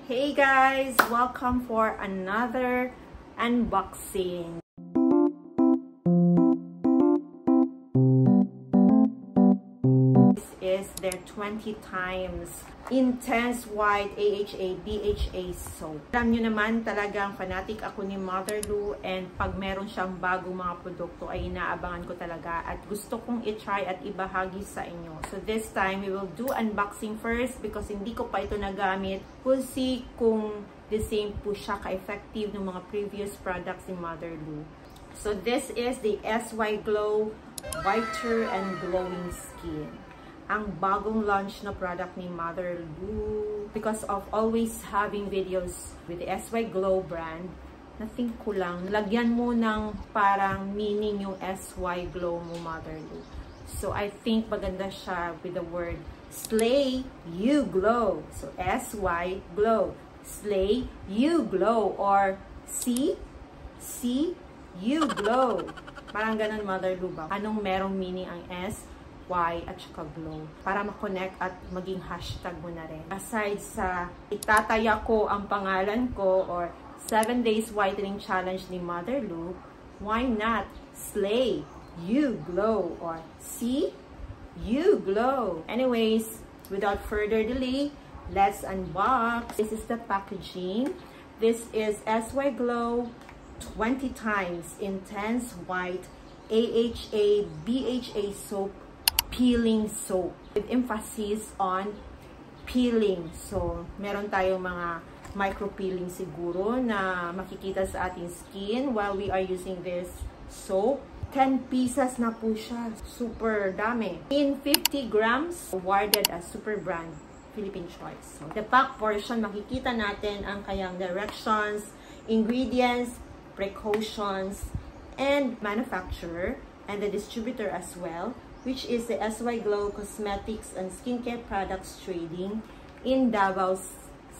Hey guys! Welcome for another unboxing. This is their 20 times Intense White AHA BHA soap. Alam nyo naman, talagang fanatic ako ni Mother Lou, and pag meron siyang bagong mga produkto ay inaabangan ko talaga at gusto kong i-try at ibahagi sa inyo. So this time, we will do unboxing first because hindi ko pa ito nagamit. We'll see kung the same po siya ka-effective ng mga previous products ni Mother Lou. So this is the SY Glow Whiter and Glowing Skin. Ang bagong launch na product ni Mother Lou. Because of always having videos with the SY Glow brand, na-think ko lang, lagyan mo ng parang meaning yung SY Glow mo, Mother Lou. So I think maganda siya with the word Slay You Glow. So SY Glow. Slay You Glow. Or See You Glow. Parang ganun, Mother Lou ba? Anong merong meaning ang S, Y, at saka glow. Para ma-connect at maging hashtag mo na rin. Aside sa itataya ko ang pangalan ko or 7 Days Whitening Challenge ni Mother Lou, why not Slay You Glow or See You Glow? Anyways, without further delay, let's unbox. This is the packaging. This is SY Glow 20 times Intense White AHA BHA soap, peeling soap with emphasis on peeling. So, meron tayong mga micro peeling siguro na makikita sa ating skin while we are using this soap. 10 pieces na po siya. Super dami. In 50 grams, awarded as Super Brand Philippine Choice. So, the pack portion, makikita natin ang kayang directions, ingredients, precautions, and manufacturer, and the distributor as well, which is the SY Glow Cosmetics and Skincare Products Trading in Davao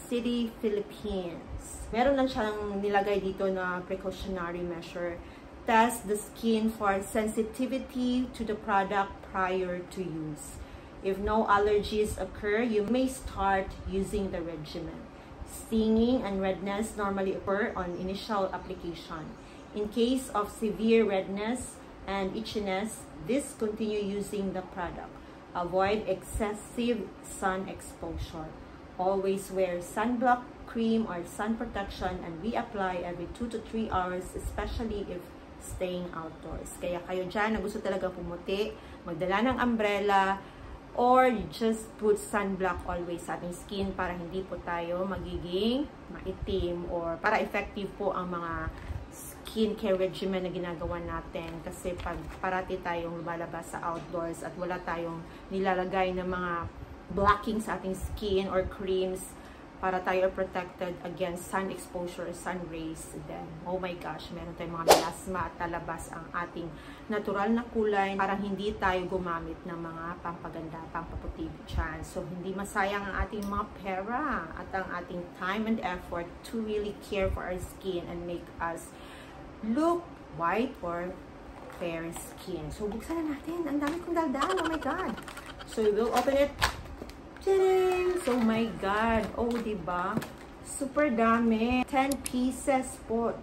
City, Philippines. Meron lang siyang nilagay dito na precautionary measure. Test the skin for sensitivity to the product prior to use. If no allergies occur, you may start using the regimen. Stinging and redness normally occur on initial application. In case of severe redness and itchiness, discontinue using the product. Avoid excessive sun exposure. Always wear sunblock cream or sun protection and reapply every 2 to 3 hours, especially if staying outdoors. Kaya kayo dyan na gusto talaga pumuti, magdala ng umbrella, or just put sunblock always sa ating skin para hindi po tayo magiging maitim, or para effective po ang mga skincare regimen na ginagawa natin. Kasi pag parati tayong lumalabas sa outdoors at wala tayong nilalagay na mga blocking sa ating skin or creams para tayo protected against sun exposure, sun rays, then oh my gosh, meron tayong mga melasma at talabas ang ating natural na kulay. Parang hindi tayo gumamit ng mga pampaganda, pampaputi dyan. So hindi masayang ang ating mga pera at ang ating time and effort to really care for our skin and make us look white or fair skin. So, buksan na natin. Ang dami kong daldal. Oh my God. So, we will open it. Ta-ding! So, my God. Oh, diba? Super dami. 10 pieces po.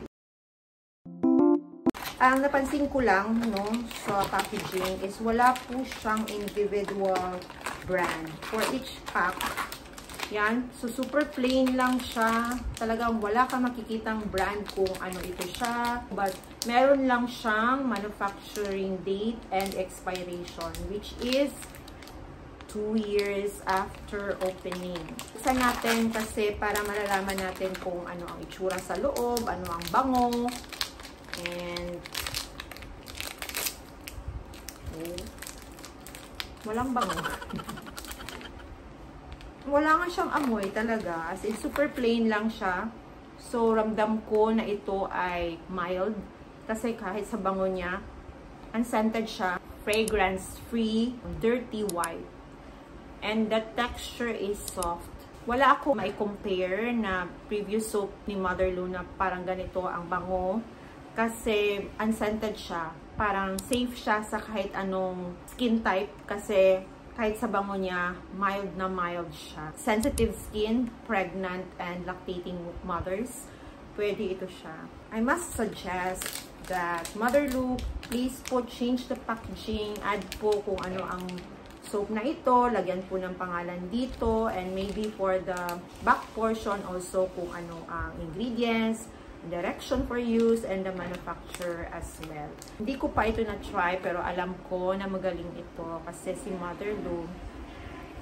Ang napansin ko lang, no, sa packaging is wala po siyang individual brand. For each pack, yan. So, super plain lang siya. Talagang wala ka makikitang brand kung ano ito siya. But, meron lang siyang manufacturing date and expiration, which is 2 years after opening. Isa natin kasi para malalaman natin kung ano ang itsura sa loob, ano ang bango. And, oh, walang bango. Wala nga siyang amoy talaga. As in, super plain lang siya. So, ramdam ko na ito ay mild. Kasi kahit sa bango niya, unscented siya. Fragrance-free, dirty white. And the texture is soft. Wala ako mai-compare na previous soap ni Mother Lou na parang ganito ang bango. Kasi unscented siya. Parang safe siya sa kahit anong skin type. Kasi kahit sa bango niya, mild na mild siya. Sensitive skin, pregnant, and lactating mothers, pwede ito siya. I must suggest that Mother Lou, please po change the packaging. Add po kung ano ang soap na ito. Lagyan po ng pangalan dito. And maybe for the back portion also kung ano ang ingredients, direction for use, and the manufacturer as well. Hindi ko pa ito na-try pero alam ko na magaling ito kasi si Mother Lou,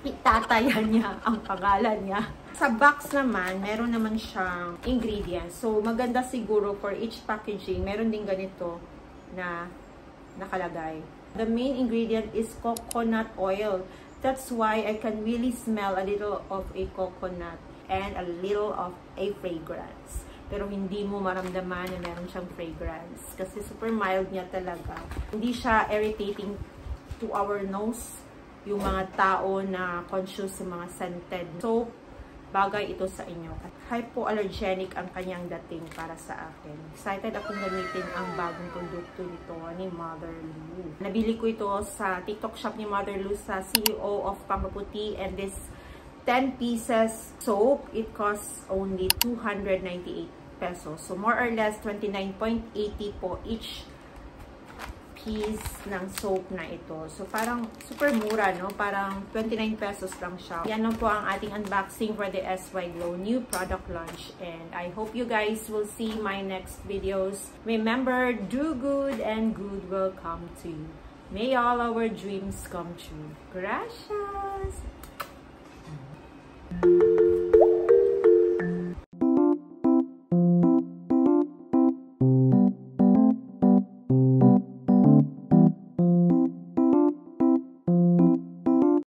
itatayan niya ang pangalan niya. Sa box naman, meron naman siyang ingredients. So, maganda siguro for each packaging, meron din ganito na nakalagay. The main ingredient is coconut oil. That's why I can really smell a little of a coconut and a little of a fragrance. Pero hindi mo maramdaman na meron siyang fragrance. Kasi super mild niya talaga. Hindi siya irritating to our nose. Yung mga tao na conscious sa mga scented soap, bagay ito sa inyo. Hypoallergenic ang kanyang dating para sa akin. Excited akong gamitin ang bagong produkto nito ni Mother Lou. Nabili ko ito sa TikTok shop ni Mother Lou sa CEO of Pambaputi, and this 10 pieces soap, it costs only 298 pesos. So, more or less, 29.80 po each piece ng soap na ito. So, parang super mura, no? Parang 29 pesos lang siya. Yan lang po ang ating unboxing for the SY Glow new product launch. And I hope you guys will see my next videos. Remember, do good and good will come to you. May all our dreams come true. Gracias!